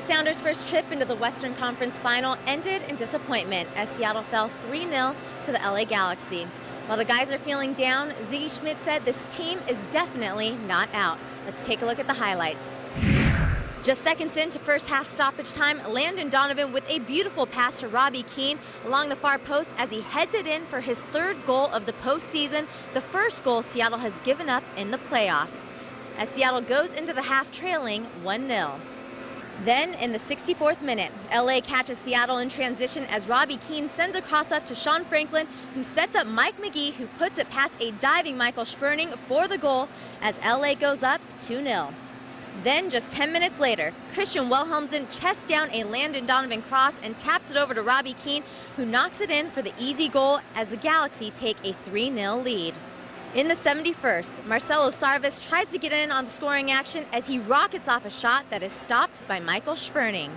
The Sounders' first trip into the Western Conference Final ended in disappointment as Seattle fell 3-0 to the LA Galaxy. While the guys are feeling down, Ziggy Schmidt said this team is definitely not out. Let's take a look at the highlights. Just seconds into first half stoppage time, Landon Donovan with a beautiful pass to Robbie Keane along the far post as he heads it in for his third goal of the postseason, the first goal Seattle has given up in the playoffs, as Seattle goes into the half trailing 1-0. Then, in the 64th minute, LA catches Seattle in transition as Robbie Keane sends a cross up to Sean Franklin, who sets up Mike McGee, who puts it past a diving Michael Sperning for the goal as LA goes up 2-0. Then, just 10 minutes later, Christian Wilhelmsen chests down a Landon Donovan cross and taps it over to Robbie Keane, who knocks it in for the easy goal as the Galaxy take a 3-0 lead. In the 71st, Marcelo Sarvis tries to get in on the scoring action as he rockets off a shot that is stopped by Michael Sperning.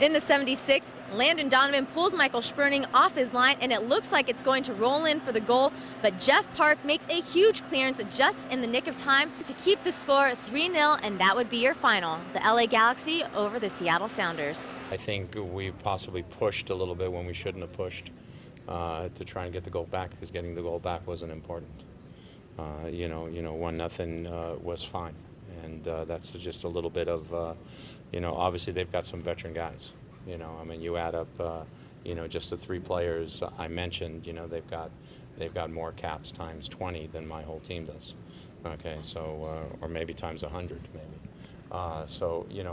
In the 76th, Landon Donovan pulls Michael Sperning off his line and it looks like it's going to roll in for the goal, but Jeff Park makes a huge clearance just in the nick of time to keep the score 3-0, and that would be your final. The LA Galaxy over the Seattle Sounders. I think we possibly pushed a little bit when we shouldn't have pushed to try and get the goal back, because getting the goal back wasn't important. 1-0 was fine, and that's just a little bit of, obviously they've got some veteran guys. You add up, just the three players I mentioned. They've got more caps times 20 than my whole team does. Okay, so or maybe times 100, maybe.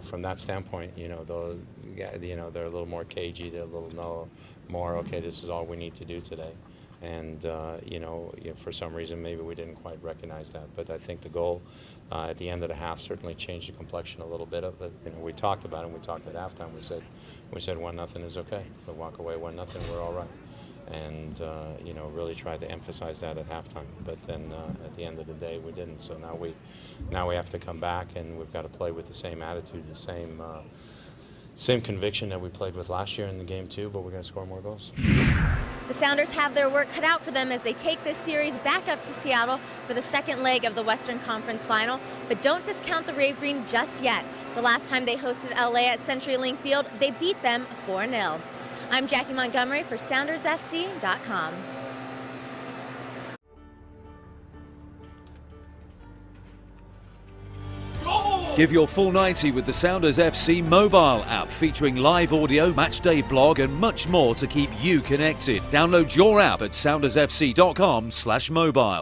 From that standpoint, they're a little more cagey. They're a little more. Okay, this is all we need to do today. And, for some reason, maybe we didn't quite recognize that. But I think the goal at the end of the half certainly changed the complexion a little bit of it. We talked about it. We talked at halftime. We said 1-0 is okay. We'll walk away 1-0. We're all right. And, really tried to emphasize that at halftime. But then at the end of the day, we didn't. So now we have to come back, and we've got to play with the same attitude, the same conviction that we played with last year in the game too, but we're going to score more goals. The Sounders have their work cut out for them as they take this series back up to Seattle for the second leg of the Western Conference Final, but don't discount the Rave Green just yet. The last time they hosted LA at CenturyLink Field, they beat them 4-0. I'm Jackie Montgomery for SoundersFC.com. Give your full 90 with the Sounders FC mobile app featuring live audio, matchday blog and much more to keep you connected. Download your app at SoundersFC.com/mobile.